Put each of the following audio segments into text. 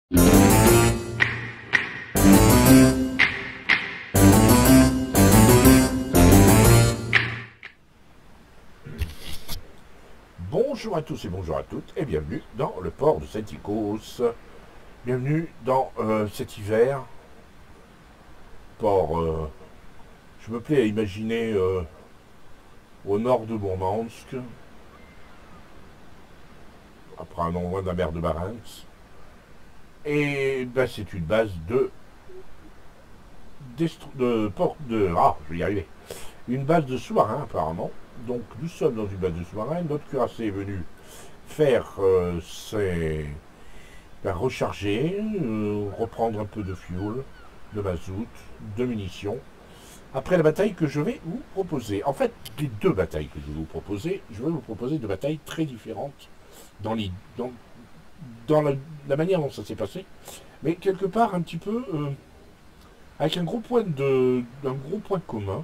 Bonjour à tous et bonjour à toutes et bienvenue dans le port de Saint-Icos. Bienvenue dans cet hiver. Port, je me plais à imaginer au nord de Mourmansk, après un endroit de la mer de Barents. Et ben, c'est une base je vais y arriver. Une base de sous-marins apparemment. Donc nous sommes dans une base de sous-marins. Notre cuirassé est venu faire recharger, reprendre un peu de fuel, de mazout, de munitions. Après la bataille que je vais vous proposer. En fait, les deux batailles que je vais vous proposer, je vais vous proposer deux batailles très différentes dans la manière dont ça s'est passé, mais quelque part un petit peu avec un gros point commun,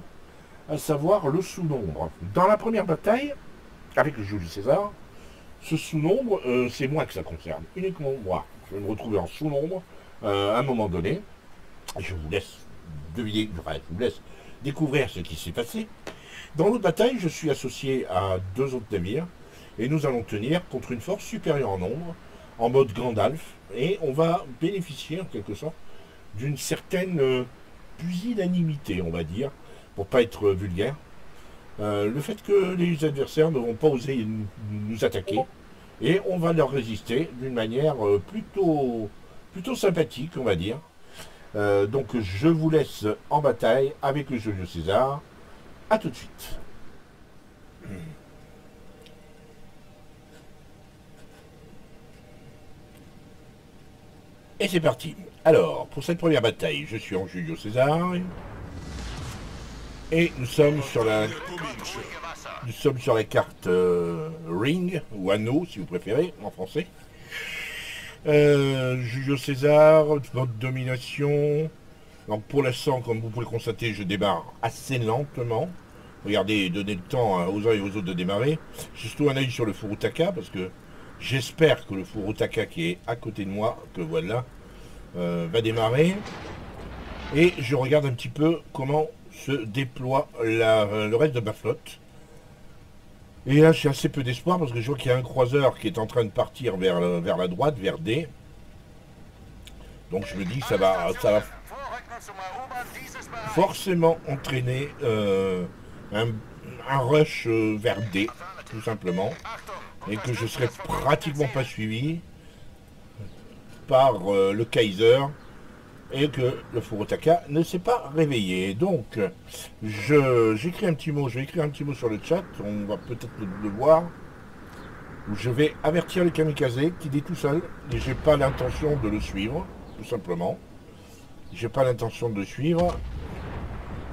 à savoir le sous-nombre. Dans la première bataille, avec le Jules César, ce sous-nombre, c'est moi que ça concerne, uniquement moi. Je vais me retrouver en sous-nombre à un moment donné. Je vous laisse deviner, enfin, je vous laisse découvrir ce qui s'est passé. Dans l'autre bataille, je suis associé à deux autres navires et nous allons tenir contre une force supérieure en nombre, en mode Gandalf, et on va bénéficier en quelque sorte d'une certaine pusillanimité, on va dire, pour pas être vulgaire. Le fait que les adversaires ne vont pas oser nous attaquer, et on va leur résister d'une manière plutôt sympathique, on va dire. Donc je vous laisse en bataille avec le Jules César. A tout de suite. Et c'est parti. Alors, pour cette première bataille, je suis en Julio César. Et nous sommes sur la carte Ring, ou anneau si vous préférez, en français. Julio César, votre domination. Donc pour l'instant, comme vous pouvez le constater, je démarre assez lentement. Regardez, donnez le temps aux uns et aux autres de démarrer. J'ai surtout un œil sur le Furutaka, parce que j'espère que le Furutaka qui est à côté de moi, que voilà, va démarrer. Et je regarde un petit peu comment se déploie le reste de ma flotte. Et là, j'ai assez peu d'espoir parce que je vois qu'il y a un croiseur qui est en train de partir vers la droite, vers D. Donc je me dis que ça va forcément entraîner un rush vers D, tout simplement. Et que je serai pratiquement pas suivi par le Kaiser. Et que le Furutaka ne s'est pas réveillé. Donc, j'écris un petit mot, je vais écrire un petit mot sur le chat, on va peut-être le voir, où je vais avertir le kamikaze qu'il est tout seul, et j'ai pas l'intention de le suivre, tout simplement. J'ai pas l'intention de le suivre,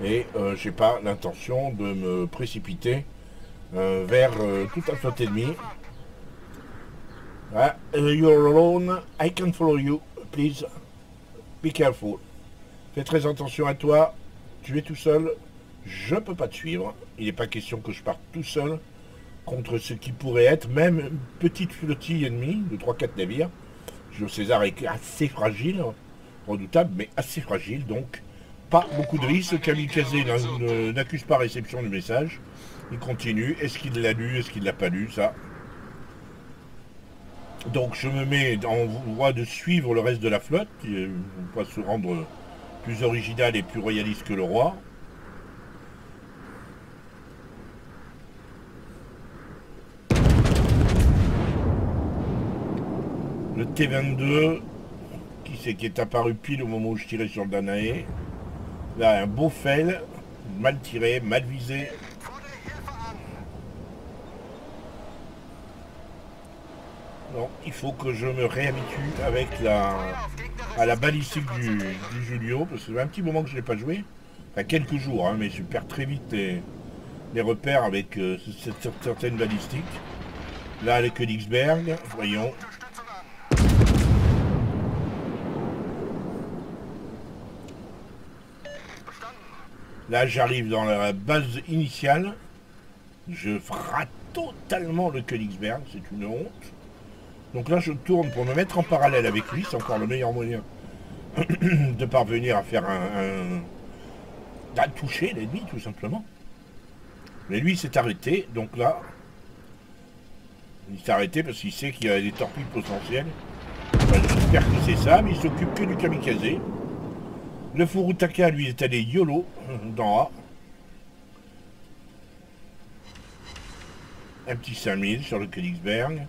et j'ai pas l'intention de me précipiter vers toute la flotte ennemie. You're alone, I can follow you, please. Be careful. Fais très attention à toi. Tu es tout seul. Je ne peux pas te suivre. Il n'est pas question que je parte tout seul contre ce qui pourrait être même une petite flottille ennemie de 3-4 navires. Jules César est assez fragile, redoutable, mais assez fragile. Donc, pas beaucoup de risques. Kamikaze n'accuse pas réception du message. Il continue. Est-ce qu'il l'a lu? Est-ce qu'il ne l'a pas lu? Ça. Donc je me mets en voie de suivre le reste de la flotte, pour se rendre plus original et plus royaliste que le roi. Le T-22, qui est apparu pile au moment où je tirais sur le Danae. Là, un beau fail, mal tiré, mal visé. Non, il faut que je me réhabitue à la balistique du Julio, parce que ça fait un petit moment que je ne l'ai pas joué. Enfin, quelques jours, hein, mais je perds très vite les repères avec certaines balistiques. Là, le Königsberg, voyons. Là, j'arrive dans la base initiale. Je rate totalement le Königsberg, c'est une honte. Donc là, je tourne pour me mettre en parallèle avec lui. C'est encore le meilleur moyen de parvenir à faire à toucher l'ennemi, tout simplement. Mais lui, il s'est arrêté. Donc là, il s'est arrêté parce qu'il sait qu'il y a des torpilles potentielles. Enfin, j'espère que c'est ça, mais il s'occupe que du kamikaze. Le Furutaka, lui, est allé YOLO d'en A. Un petit 5000 sur le Königsberg.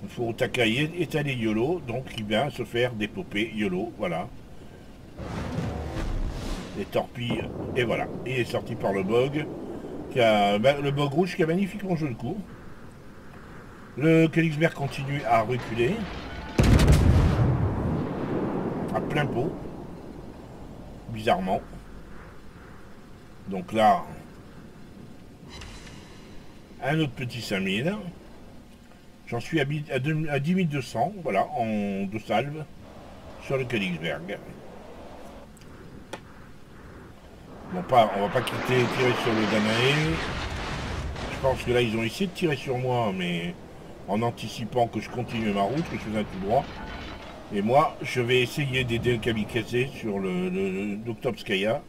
Le Furutaka est allé YOLO, donc il vient se faire dépoper YOLO, voilà. Les torpilles, et voilà. Il est sorti par le bog. Le bog rouge qui a magnifiquement joué le coup. Le Königsberg continue à reculer. À plein pot. Bizarrement. Donc là, un autre petit 5000. J'en suis à 10 200, voilà, en 2 salves sur le Königsberg. Bon, on va pas tirer sur le Danae. Je pense que là, ils ont essayé de tirer sur moi, mais en anticipant que je continue ma route, que je faisais un tout droit. Et moi, je vais essayer d'aider le kamikaze sur le Doktovskaya.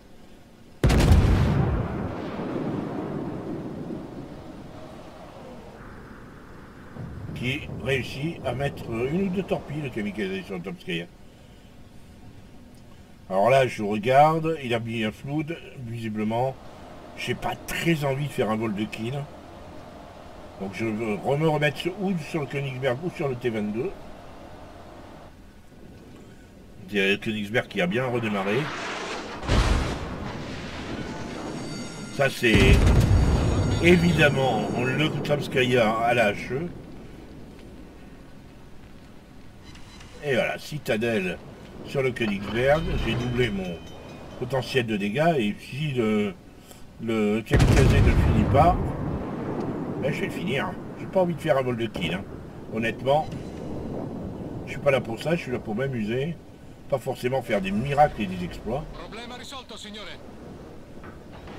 Qui réussit à mettre une ou deux torpilles, le kamikaze, sur le Doktovskaya. Alors là, je regarde, il a mis un flood, visiblement. J'ai pas très envie de faire un vol de kill. Donc je veux me remettre ou sur le Königsberg ou sur le T22. Le Königsberg qui a bien redémarré. Ça c'est évidemment le Doktovskaya à la HE. Et voilà, citadelle sur le Königsberg. J'ai doublé mon potentiel de dégâts. Et si le kamikaze ne finit pas, ben, je vais le finir. J'ai pas envie de faire un vol de kill. Hein. Honnêtement, je suis pas là pour ça. Je suis là pour m'amuser. Pas forcément faire des miracles et des exploits.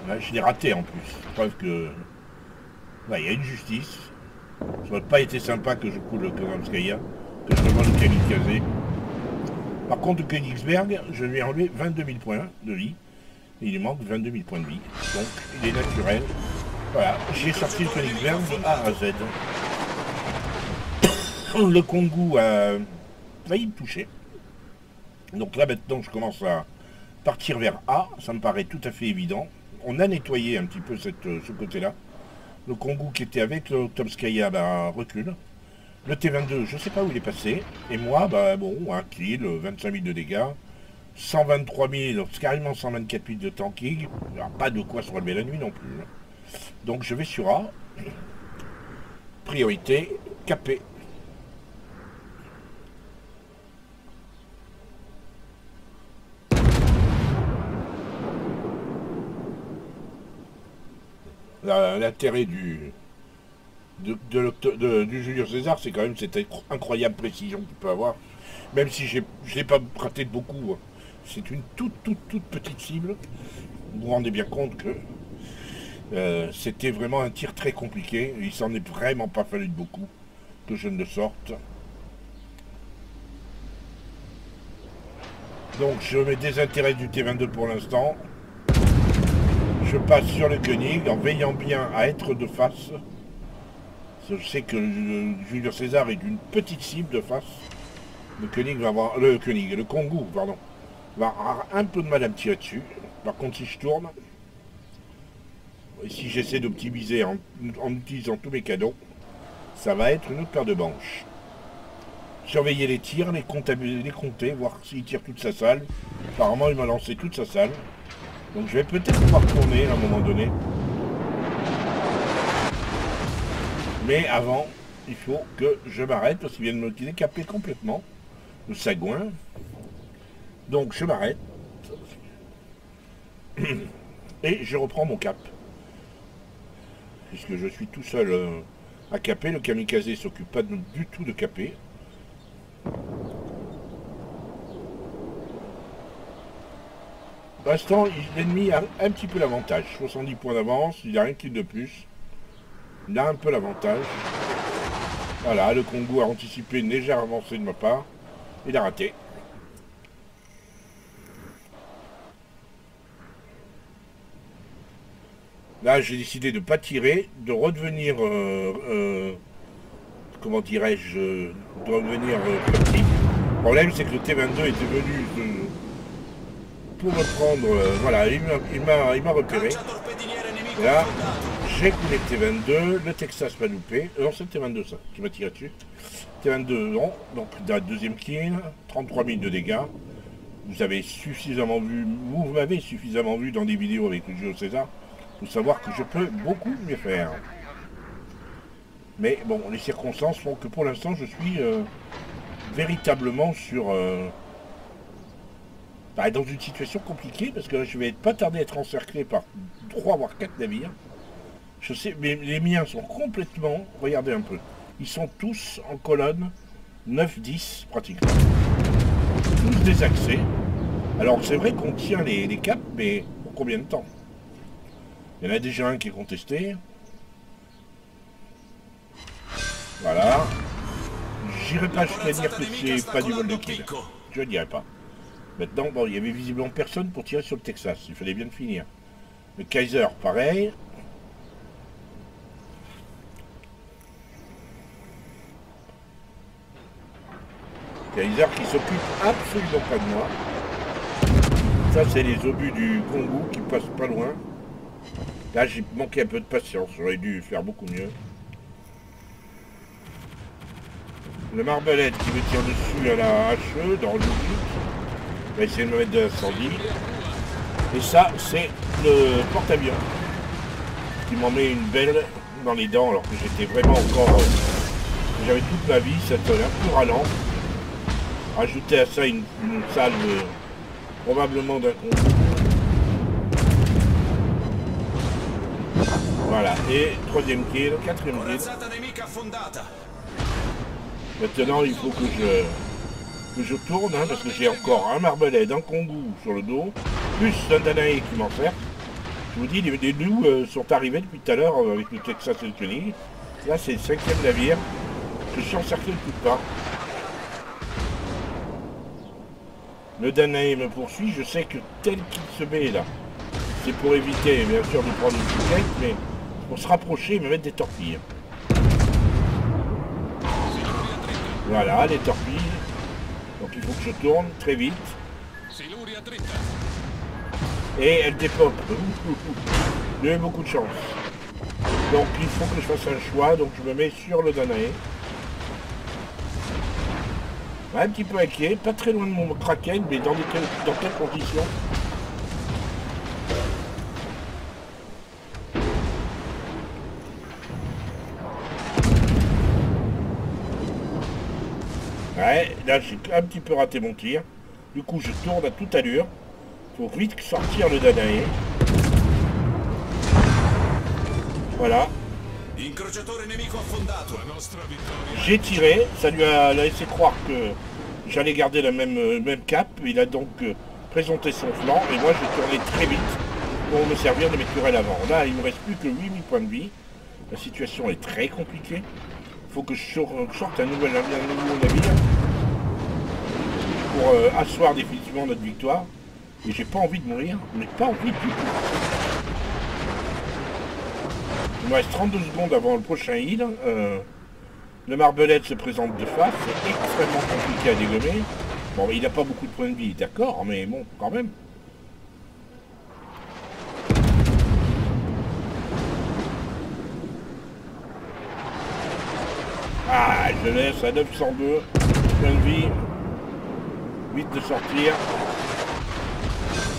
Là, je l'ai raté en plus. Preuve que il y a une justice. Ça n'aurait pas été sympa que je coule le Königsberg, que je demande le kamikaze. Par contre, le Königsberg, je lui ai enlevé 22 000 points de vie. Et il lui manque 22 000 points de vie. Donc, il est naturel. Voilà, j'ai sorti le Königsberg de A à Z. Le Kongu a failli me toucher. Donc là, maintenant, je commence à partir vers A. Ça me paraît tout à fait évident. On a nettoyé un petit peu ce côté-là. Le Kongu qui était avec le Doktovskaya recule. Le T22, je ne sais pas où il est passé. Et moi, bon, un kill, 25 000 de dégâts. 123 000, carrément 124 000 de tanking. Il n'y a pas de quoi se relever la nuit non plus. Donc je vais sur A. Priorité, capé. L'intérêt du Julius César, c'est quand même cette incroyable précision qu'il peut avoir. Même si je ne l'ai pas raté de beaucoup. C'est une toute petite cible. Vous vous rendez bien compte que c'était vraiment un tir très compliqué. Il s'en est vraiment pas fallu de beaucoup que je ne le sorte. Donc je me désintéresse du T22 pour l'instant. Je passe sur le König en veillant bien à être de face. Je sais que le Julius César est d'une petite cible de face. Le König va avoir. Le Kongu, pardon, va avoir un peu de mal à me tirer dessus. Par contre, si je tourne, et si j'essaie d'optimiser en utilisant tous mes cadeaux, ça va être une autre paire de manches. Surveiller les tirs, les compter, voir s'il tire toute sa salle. Apparemment, il m'a lancé toute sa salle. Donc je vais peut-être pouvoir tourner à un moment donné. Mais avant, il faut que je m'arrête parce qu'il vient de me décaper complètement le sagouin. Donc je m'arrête. Et je reprends mon cap. Puisque je suis tout seul à caper, le kamikaze s'occupe pas du tout de caper. Pour l'instant, l'ennemi a un petit peu l'avantage. 70 points d'avance, il n'y a rien qui de plus. Il a un peu l'avantage. Voilà, le Congo a anticipé une légère avancée de ma part. Il a raté. Là, j'ai décidé de ne pas tirer, de redevenir, comment dirais-je, de redevenir petit. Le problème, c'est que le T22 était venu pour me prendre, voilà, il m'a repéré. Là, j'ai coulé le T22, le Texas m'a loupé. Non, c'est le T22 ça, qui m'a tiré dessus. T22, non, donc deuxième kill, 33 000 de dégâts. Vous avez suffisamment vu, vous m'avez suffisamment vu dans des vidéos avec le jeu César pour savoir que je peux beaucoup mieux faire. Mais bon, les circonstances font que pour l'instant je suis véritablement sur dans une situation compliquée parce que je vais pas tarder à être encerclé par 3 voire 4 navires. Je sais, mais les miens sont complètement, regardez un peu, ils sont tous en colonne 9-10 pratiquement. Tous désaxés. Alors c'est vrai qu'on tient les caps, mais pour combien de temps? Il y en a déjà un qui est contesté. Voilà. J'irai pas jusqu'à dire que c'est pas du vol de kill. Je ne dirais pas. Maintenant, bon, il y avait visiblement personne pour tirer sur le Texas. Il fallait bien le finir. Le Kaiser, pareil. Kaiser qui s'occupe absolument pas de moi. Ça, c'est les obus du Congo qui passent pas loin. Là, j'ai manqué un peu de patience. J'aurais dû faire beaucoup mieux. Le Marbelette qui me tire dessus à la HE dans le but. Va essayer de me mettre de l'incendie. Et ça, c'est le porte-avions qui m'en met une belle dans les dents alors que j'étais vraiment encore... j'avais toute ma vie, ça tenait un peu ralent. Rajouter à ça une salve probablement d'un con. Voilà, et troisième kill, quatrième kill. Maintenant, il faut que je tourne, hein, parce que j'ai encore un Marbelais, un Congo sur le dos, plus un Danae qui m'encercle. Je vous dis, les loups sont arrivés depuis tout à l'heure avec le Texas et le Koenig. Là, c'est le 5e navire. Je suis encerclé de toutes parts. Le Danae me poursuit. Je sais que tel qu'il se met là, c'est pour éviter, bien sûr, de prendre une bouquette, mais pour se rapprocher et me mettre des torpilles. Voilà, les torpilles. Donc il faut que je tourne très vite. Et elle dépop. J'ai eu beaucoup de chance. Donc il faut que je fasse un choix. Donc je me mets sur le Danae. Un petit peu inquiet, pas très loin de mon Kraken, mais dans quelles conditions? Ouais, là j'ai un petit peu raté mon tir. Du coup je tourne à toute allure. Faut vite sortir le Danae. Voilà. J'ai tiré, ça lui a laissé croire que j'allais garder la même cap. Il a donc présenté son flanc et moi j'ai tourné très vite pour me servir de mes turelles avant. Là il ne me reste plus que 8000 points de vie. La situation est très compliquée. Il faut que je sorte un nouveau navire pour asseoir définitivement notre victoire. Et j'ai pas envie de mourir, mais pas envie du tout. Il me reste 32 secondes avant le prochain heal. Le Marbelette se présente de face, c'est extrêmement compliqué à dégommer. Bon, il n'a pas beaucoup de points de vie, d'accord, mais bon, quand même. Ah, je laisse à 902 points de vie. Vite de sortir.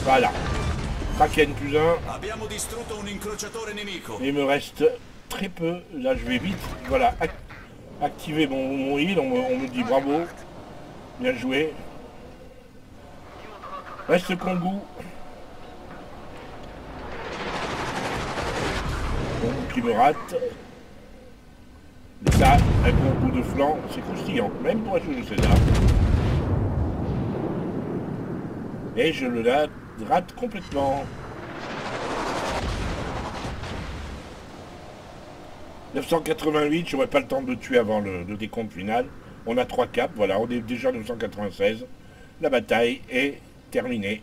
Voilà. Kraken plus 1. Il me reste très peu. Là, je vais vite. Voilà. Activer mon heal. On me dit bravo. Bien joué. Reste Congo. Congo qui me rate. Et ça, un bon coup de flanc, c'est croustillant. Même pour un jeu de César. Et je le rate complètement. 988, j'aurais pas le temps de le tuer avant le décompte final. On a 3 caps, voilà, on est déjà 996. La bataille est terminée.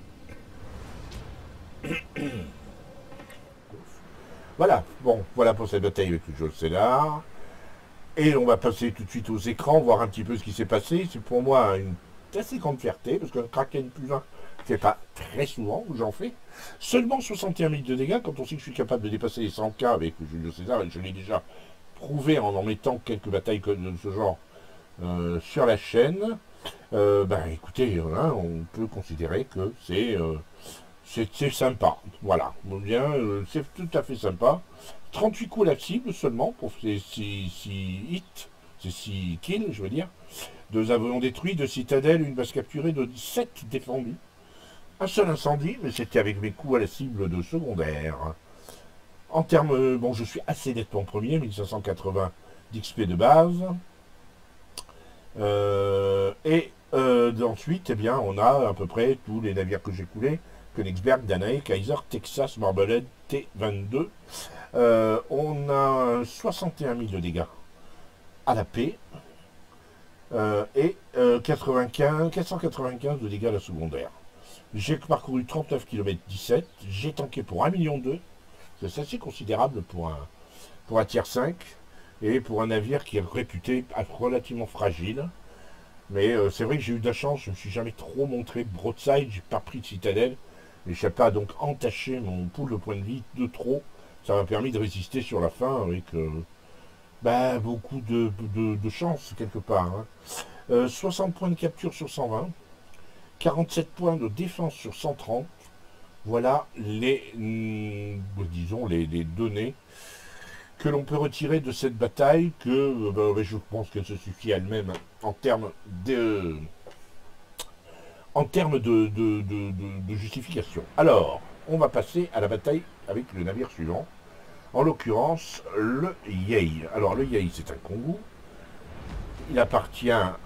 Voilà, bon, voilà pour cette bataille avec le Jules César. Et on va passer tout de suite aux écrans, voir un petit peu ce qui s'est passé. C'est pour moi une assez grande fierté, parce qu'un Kraken plus 1, c'est pas très souvent où j'en fais. Seulement 61 000 de dégâts, quand on sait que je suis capable de dépasser les 100K avec le Julio César, et je l'ai déjà prouvé en mettant quelques batailles de ce genre sur la chaîne. Écoutez, hein, on peut considérer que c'est sympa. Voilà, bien, c'est tout à fait sympa. 38 coups à la cible seulement pour ces 6 hits, ces 6 kills, je veux dire. 2 avions détruits, 2 citadelles, une base capturée, 7 défendus. Un seul incendie, mais c'était avec mes coups à la cible de secondaire. En termes, bon, je suis assez nettement premier, 1580 d'XP de base. Ensuite, eh bien, on a à peu près tous les navires que j'ai coulés. Königsberg, Danae, Kaiser, Texas, Marblehead, T22. On a 61 000 de dégâts à la paix. Et 495 de dégâts à la secondaire. J'ai parcouru 39 km 17. J'ai tanké pour 1,2 million. C'est assez considérable pour un tier 5. Et pour un navire qui est réputé relativement fragile. Mais c'est vrai que j'ai eu de la chance. Je ne me suis jamais trop montré broadside. J'ai pas pris de citadelle. Et je n'ai pas donc entaché mon pool de points de vie de trop. Ça m'a permis de résister sur la fin avec beaucoup de chance quelque part. Hein. 60 points de capture sur 120. 47 points de défense sur 130. Voilà disons les données que l'on peut retirer de cette bataille, que je pense qu'elle se suffit elle-même en termes de justification. Alors, on va passer à la bataille avec le navire suivant, en l'occurrence le Yei. Alors le Yei, c'est un Kongu. Il appartient à,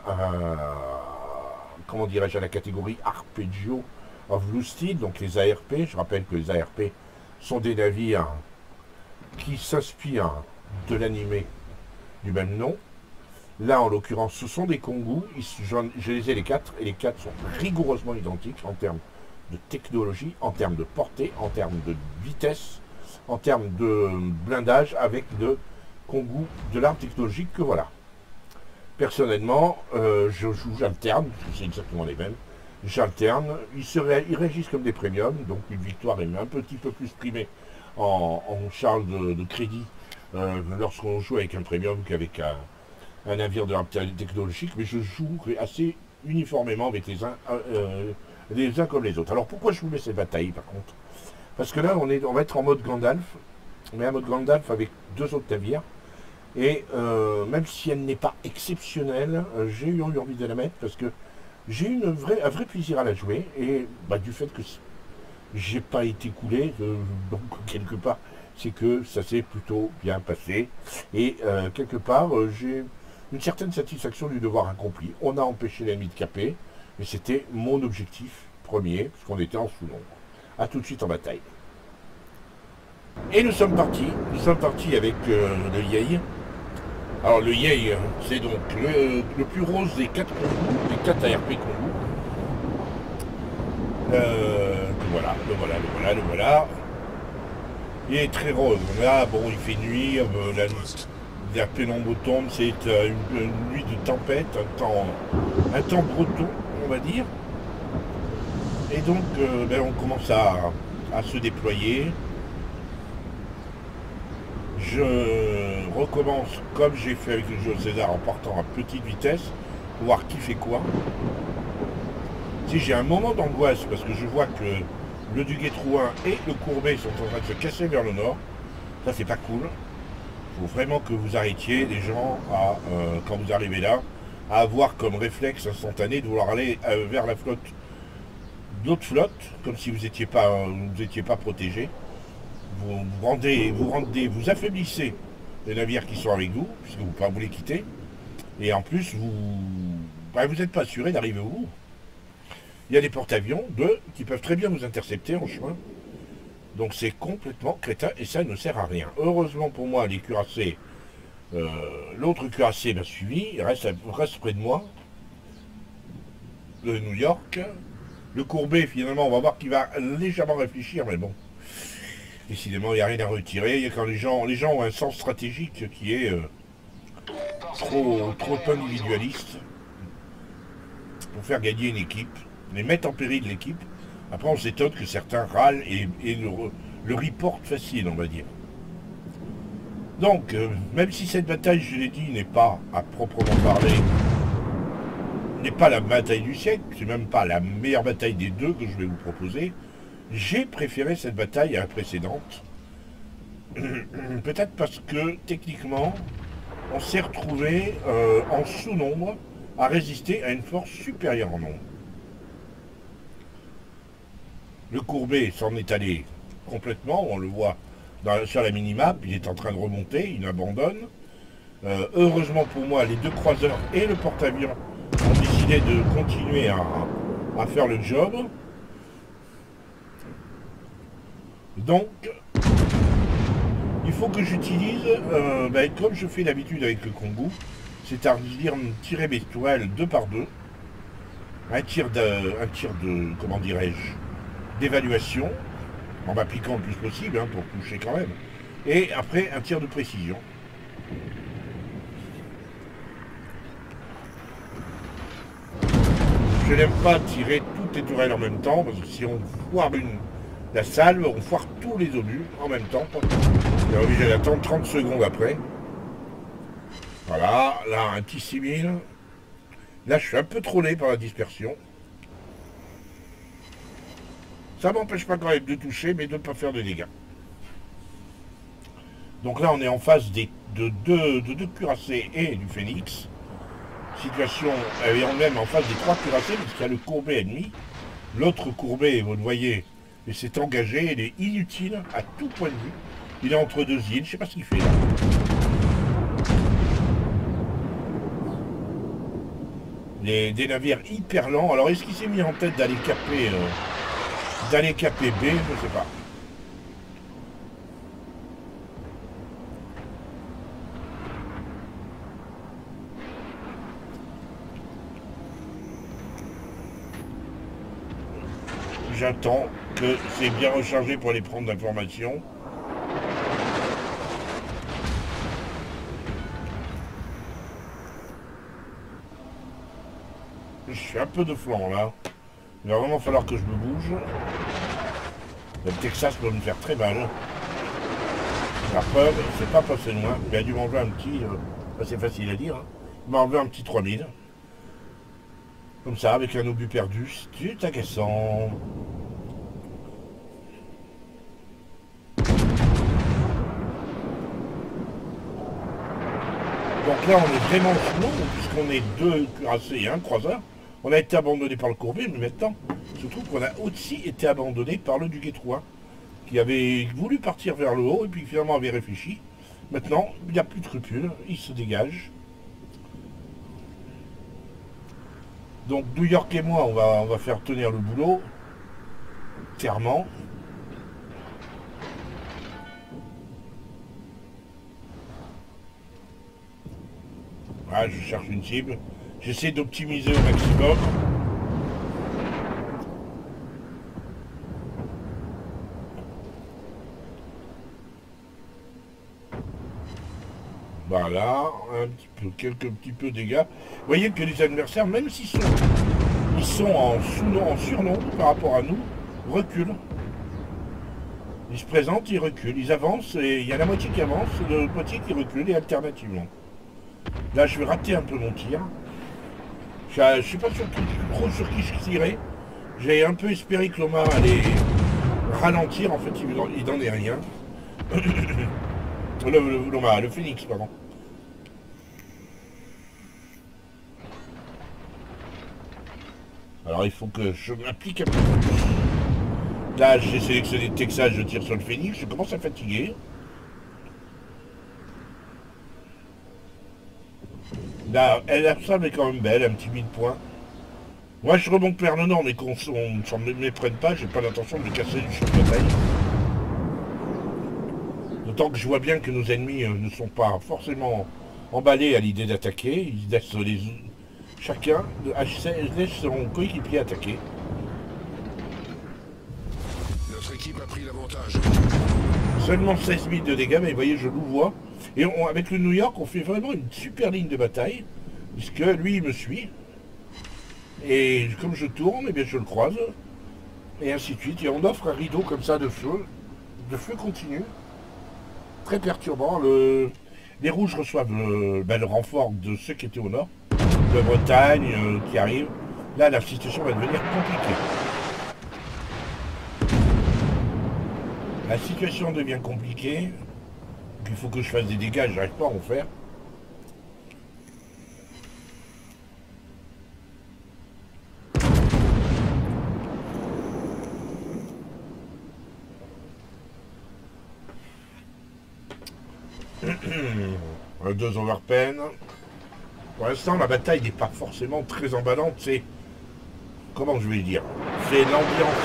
comment dirais-je, à la catégorie Arpeggio of Blue Steel, donc les ARP. Je rappelle que les ARP sont des navires qui s'inspirent de l'animé du même nom. Là, en l'occurrence, ce sont des Kongu. Je les ai les 4, et les 4 sont rigoureusement identiques en termes de technologie, en termes de portée, en termes de vitesse, en termes de blindage, avec de Kongu de l'arme technologique que voilà. Personnellement, j'alterne, parce que c'est exactement les mêmes. J'alterne. Ils réagissent comme des premiums, donc une victoire est un petit peu plus primée en charge de crédit lorsqu'on joue avec un premium qu'avec un navire de l'arme technologique, mais je joue assez uniformément avec les uns comme les autres. Alors pourquoi je vous mets cette bataille par contre? Parce que là on va être en mode Gandalf, mais un mode Gandalf avec 2 autres navires, et même si elle n'est pas exceptionnelle, j'ai eu envie de la mettre parce que j'ai eu un vrai plaisir à la jouer, et du fait que j'ai pas été coulé, donc quelque part c'est que ça s'est plutôt bien passé, et quelque part j'ai une certaine satisfaction du devoir accompli. On a empêché l'ennemi de caper, mais c'était mon objectif premier, puisqu'on était en sous-nombre. A tout de suite en bataille. Et nous sommes partis avec le Yei. Alors le Yei, c'est donc le plus rose des 4 Kongu, des 4 ARP Kongu. Le voilà. Il est très rose. Là, bon, il fait nuit, la pénombre tombe, c'est une nuit de tempête, un temps breton, on va dire. Et donc, on commence à se déployer. Je recommence comme j'ai fait avec le Jules César, en partant à petite vitesse, pour voir qui fait quoi. Si j'ai un moment d'angoisse, parce que je vois que le Duguay-Trouin et le Courbet sont en train de se casser vers le nord, ça c'est pas cool. Il faut vraiment que vous arrêtiez les gens, quand vous arrivez là, à avoir comme réflexe instantané de vouloir aller vers la flotte, d'autres flottes, comme si vous n'étiez pas protégé. Vous affaiblissez les navires qui sont avec vous, puisque vous les quittez, et en plus vous n'êtes pas assuré d'arriver au bout. Il y a des porte-avions, 2, qui peuvent très bien vous intercepter en chemin. Donc c'est complètement crétin et ça ne sert à rien. Heureusement pour moi, les cuirassés L'autre cuirassé m'a suivi, il reste près de moi, de New York. Le courbé, finalement, on va voir qu'il va légèrement réfléchir, mais bon. Décidément, il n'y a rien à retirer. Il y a quand les gens ont un sens stratégique qui est trop individualiste pour faire gagner une équipe, les mettre en péril l'équipe. Après, on s'étonne que certains râlent et le reportent facile, on va dire. Donc, même si cette bataille, je l'ai dit, n'est pas, à proprement parler, n'est pas la bataille du siècle, c'est même pas la meilleure bataille des deux que je vais vous proposer, j'ai préféré cette bataille à la précédente. Peut-être parce que, techniquement, on s'est retrouvé en sous-nombre à résister à une force supérieure en nombre. Le courbé s'en est allé complètement, on le voit sur la minimap, il est en train de remonter, il abandonne. Heureusement pour moi, les deux croiseurs et le porte-avions ont décidé de continuer à faire le job. Donc, il faut que j'utilise, comme je fais d'habitude avec le Kongu, c'est-à-dire tirer mes toiles 2 par 2, un tir de comment dirais-je, d'évaluation, en m'appliquant le plus possible, hein, pour toucher quand même, et après un tir de précision. Je n'aime pas tirer toutes les tourelles en même temps, parce que si on foire la salve, on foire tous les obus en même temps. On est obligé d'attendre 30 secondes après. Voilà, là un petit 6000. Là je suis un peu trollé par la dispersion. Ça m'empêche pas quand même de toucher, mais de ne pas faire de dégâts. Donc là on est en face de deux cuirassés et du phénix. Situation, et on est même en face des 3 cuirassés, puisqu'il y a le courbé ennemi. L'autre courbé, vous le voyez, il s'est engagé, il est inutile à tout point de vue. Il est entre 2 îles, je ne sais pas ce qu'il fait là. Des navires hyper lents. Alors est-ce qu'il s'est mis en tête d'aller caper B? Je ne sais pas. J'attends que c'est bien rechargé pour aller prendre l'information. Je suis un peu de flanc là. Il va vraiment falloir que je me bouge. Le Texas peut me faire très mal. La preuve, c'est pas passé loin. Il a dû m'enlever un petit... c'est facile à dire. Hein. Il m'a enlevé un petit 3000. Comme ça, avec un obus perdu. C'est agaçant. Donc là, on est vraiment sous l'eau, puisqu'on est 2 cuirassés et un croiseur. On a été abandonné par le courbé, mais maintenant, il se trouve qu'on a aussi été abandonné par le Duguay 3, qui avait voulu partir vers le haut, et puis finalement avait réfléchi. Maintenant, il n'y a plus de scrupules, il se dégage. Donc New York et moi, on va faire tenir le boulot, clairement. Voilà, je cherche une cible. J'essaie d'optimiser au maximum. Voilà, quelques petits peu de dégâts. Vous voyez que les adversaires, même s'ils sont en surnombre par rapport à nous, reculent. Ils se présentent, ils reculent, ils avancent, et il y a la moitié qui avance, et l'autre moitié qui recule, et alternativement. Là, je vais rater un peu mon tir. Je ne suis pas trop sur qui je tirais. J'ai un peu espéré que l'Oma allait ralentir, en fait, il n'en est rien. Le phénix, pardon. Alors il faut que je m'applique un peu plus. Là j'ai sélectionné le Texas, je tire sur le phénix, je commence à fatiguer. Là, elle semble est quand même belle, un petit 1000 points. Moi je remonte vers le nord, mais qu'on ne s'en méprenne pas, j'ai pas l'intention de me casser du champ de bataille. D'autant que je vois bien que nos ennemis ne sont pas forcément emballés à l'idée d'attaquer. Ils laissent chacun laisse son coéquipier attaquer. Notre équipe a pris l'avantage. Seulement 16 000 de dégâts, mais vous voyez, je le vois. Et avec le New York, on fait vraiment une super ligne de bataille, puisque lui, il me suit. Et comme je tourne, eh bien, je le croise. Et ainsi de suite. Et on offre un rideau comme ça de feu continu. Très perturbant. Les rouges reçoivent le renfort de ceux qui étaient au nord, de Bretagne qui arrive. Là, la situation va devenir compliquée. La situation devient compliquée. Il faut que je fasse des dégâts, je n'arrive pas à en faire. Deux overpen. Pour l'instant, la bataille n'est pas forcément très emballante. C'est... Comment je vais dire? C'est l'ambiance.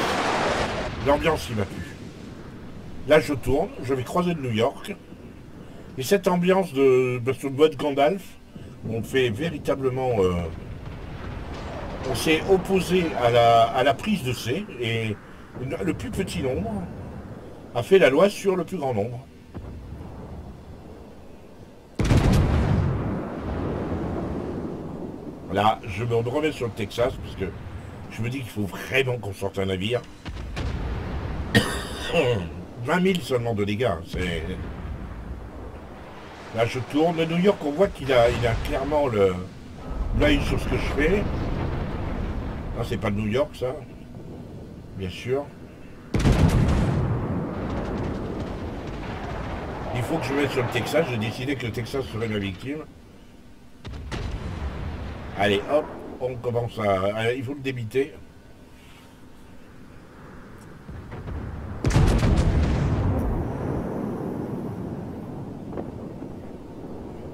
L'ambiance, il m'a plu. Là, je tourne, je vais croiser de New York. Et cette ambiance de ce mode Gandalf, on fait véritablement... on s'est opposé à la prise de C. Et le plus petit nombre a fait la loi sur le plus grand nombre. Là, je me remets sur le Texas, parce que je me dis qu'il faut vraiment qu'on sorte un navire. 20 000 seulement de dégâts. Là, je tourne. Le New York, on voit qu'il a clairement l'œil sur ce que je fais. Non, c'est pas le New York, ça. Bien sûr. Il faut que je mette sur le Texas. J'ai décidé que le Texas serait ma victime. Allez, hop, on commence à... Il faut le débiter.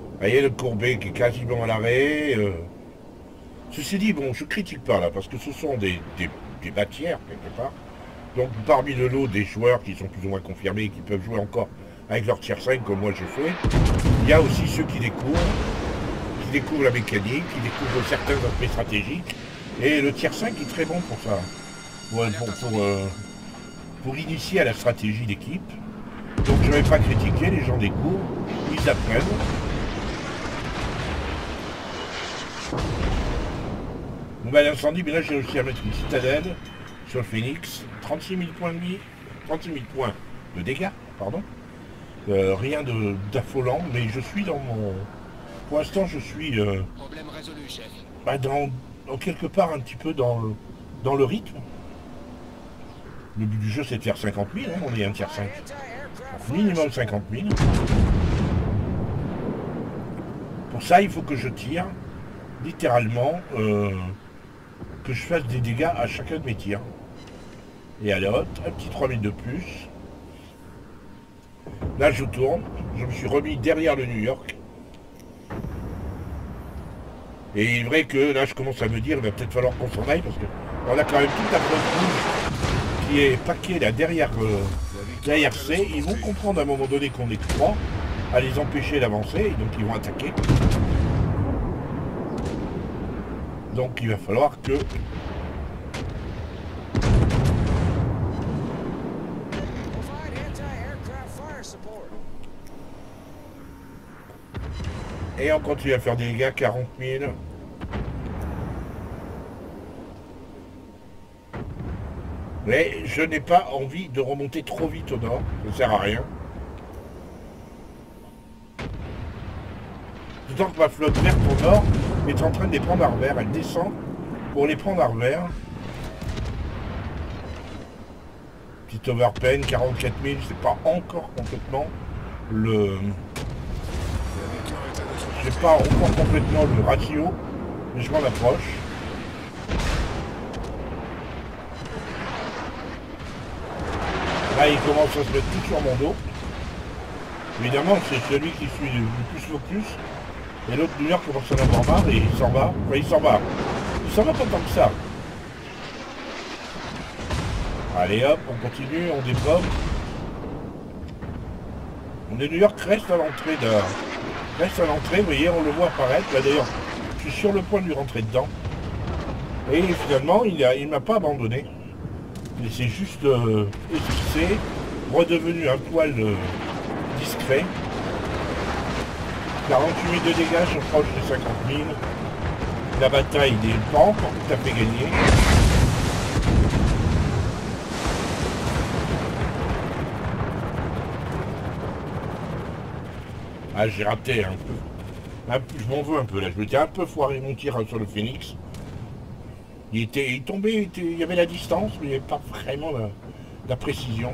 Vous voyez le Courbet qui est quasiment à l'arrêt. Ceci dit, bon, je critique pas là, parce que ce sont des bâtières, quelque part. Donc, parmi le lot des joueurs qui sont plus ou moins confirmés et qui peuvent jouer encore avec leur tier 5, comme moi je fais, il y a aussi ceux qui découvrent la mécanique, qui découvrent certains aspects stratégiques. Et le tier 5 est très bon pour ça. Pour initier à la stratégie d'équipe. Donc je ne vais pas critiquer, les gens découvrent, ils apprennent. Bon ben l'incendie, mais là j'ai réussi à mettre une citadelle sur le Phoenix. 36 000 points de vie, 36 000 points de dégâts, pardon. Rien d'affolant, mais je suis dans mon... Pour l'instant, je suis Problème résolu, chef. Dans quelque part un petit peu dans le rythme. Le but du jeu, c'est de faire 50 000, hein, on est un tiers 5. Minimum 50 000. Pour ça, il faut que je tire, littéralement, que je fasse des dégâts à chacun de mes tirs. Et allez hop, un petit 3 000 de plus. Là, je tourne, je me suis remis derrière le New York. Et il est vrai que là je commence à me dire il va peut-être falloir qu'on s'en aille parce qu'on a quand même toute la flotte rouge qui est paquée là derrière C. Ils vont comprendre à un moment donné qu'on est 3 à les empêcher d'avancer, et donc ils vont attaquer. Donc il va falloir que... Et on continue à faire des dégâts, 40 000. Mais je n'ai pas envie de remonter trop vite au nord, ça ne sert à rien. D'autant que ma flotte verte au nord est en train de les prendre à revers, elle descend pour les prendre à revers. Petite overpen, 44 000, c'est pas encore complètement le... J'ai pas encore complètement le ratio, mais je m'en approche. Là, il commence à se mettre tout sur mon dos. Évidemment, c'est celui qui suit le plus focus. Et l'autre New York commence à en avoir marre et il s'en va. Enfin, il s'en va. Il s'en va pas tant que ça. Allez hop, on continue, on développe. Le New York reste à l'entrée vous voyez, on le voit apparaître. Là d'ailleurs, je suis sur le point de lui rentrer dedans. Et finalement, il m'a pas abandonné. Il s'est juste effacé, redevenu un poil discret. 48 000 de dégâts, je proche de 50 000. La bataille n'est pas encore tout à fait gagnée. Ah, j'ai raté un peu. Je m'en veux un peu là. Je m'étais un peu foiré mon tir sur le Phoenix. Il tombait, il y avait la distance, mais il n'y avait pas vraiment la précision.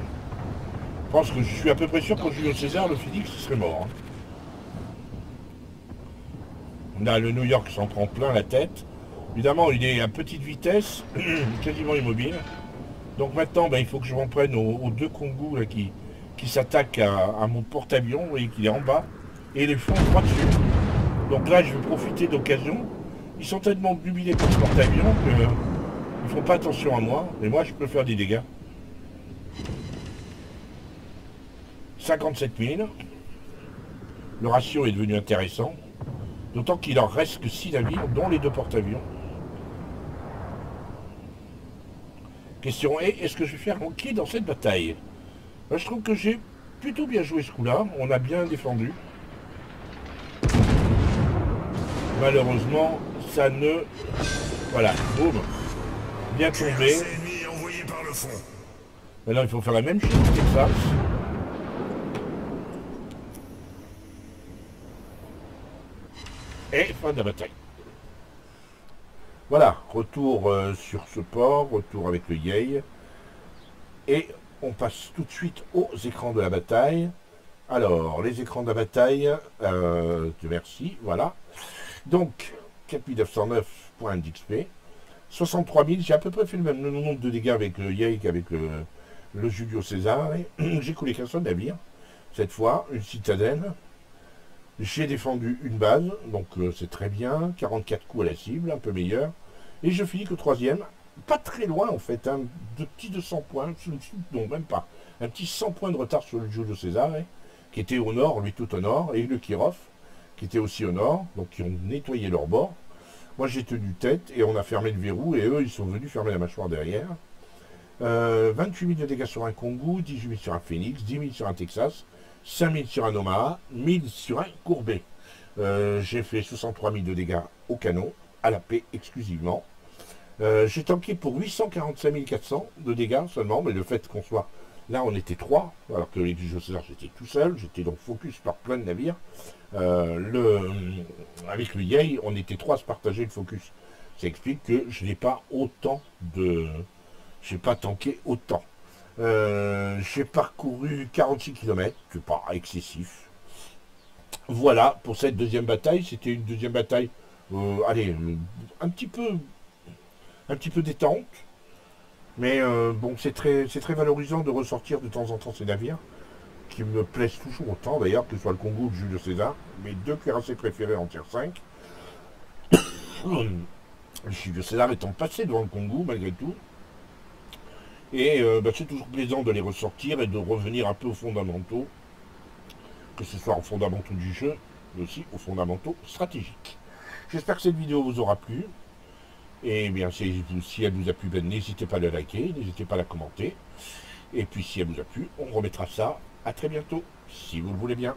Je pense que je suis à peu près sûr qu'au Julio César, le Phoenix serait mort. Hein. Là, le New York s'en prend plein la tête. Évidemment, il est à petite vitesse, quasiment immobile. Donc maintenant, il faut que je m'en prenne aux deux Kongus là, qui s'attaquent à mon porte-avions. Vous voyez qu'il est en bas. Et les font droit dessus. Donc là, je vais profiter d'occasion. Ils sont tellement obnubilés par ce porte-avions qu'ils ne font pas attention à moi. Et moi, je peux faire des dégâts. 57 000. Le ratio est devenu intéressant. D'autant qu'il en reste que 6 navires, dont les deux porte-avions. Question est, est-ce que je vais faire manquer dans cette bataille? Je trouve que j'ai plutôt bien joué ce coup-là. On a bien défendu. Malheureusement, ça ne... Voilà, boum. Bien tombé. Maintenant, il faut faire la même chose que Texas. Et fin de la bataille. Voilà, retour sur ce port, retour avec le Yei. Et on passe tout de suite aux écrans de la bataille. Alors, les écrans de la bataille, merci, voilà. Donc, 4909 points d'XP, 63 000, j'ai à peu près fait le même nombre de dégâts avec le Yei qu'avec le Julio César. J'ai coulé qu'un seul navire, cette fois, une citadelle. J'ai défendu une base, donc c'est très bien, 44 coups à la cible, un peu meilleur. Et je finis que troisième, pas très loin en fait, hein, de petits 200 points, non même pas, un petit 100 points de retard sur le Julio César, qui était au nord, lui tout au nord, et le Kirov, qui était aussi au nord, donc qui ont nettoyé leur bord. Moi j'ai tenu tête et on a fermé le verrou et eux ils sont venus fermer la mâchoire derrière. 28 000 de dégâts sur un Kongu, 18 000 sur un Phoenix, 10 000 sur un Texas, 5 000 sur un Omaha, 1000 sur un Courbet. J'ai fait 63 000 de dégâts au canon, à la paix exclusivement. J'ai tanké pour 845 400 de dégâts seulement, mais le fait qu'on soit... Là, on était 3, alors que les Julio César, j'étais tout seul, j'étais donc focus par plein de navires. Avec le Yei, on était 3 à se partager le focus. Ça explique que je n'ai pas autant de... J'ai pas tanké autant. J'ai parcouru 46 km, c'est pas excessif. Voilà, pour cette deuxième bataille, c'était une deuxième bataille, allez, un petit peu détente. Mais bon, c'est très valorisant de ressortir de temps en temps ces navires, qui me plaisent toujours autant d'ailleurs, que ce soit le Kongu ou le Julio César, mes deux cuirassés préférés en tier 5. Le Julio César étant passé devant le Kongu malgré tout. Et c'est toujours plaisant de les ressortir et de revenir un peu aux fondamentaux, que ce soit aux fondamentaux du jeu, mais aussi aux fondamentaux stratégiques. J'espère que cette vidéo vous aura plu. Et bien, si elle vous a plu, n'hésitez pas à la liker, n'hésitez pas à la commenter. Et puis, si elle vous a plu, on remettra ça. À très bientôt, si vous le voulez bien.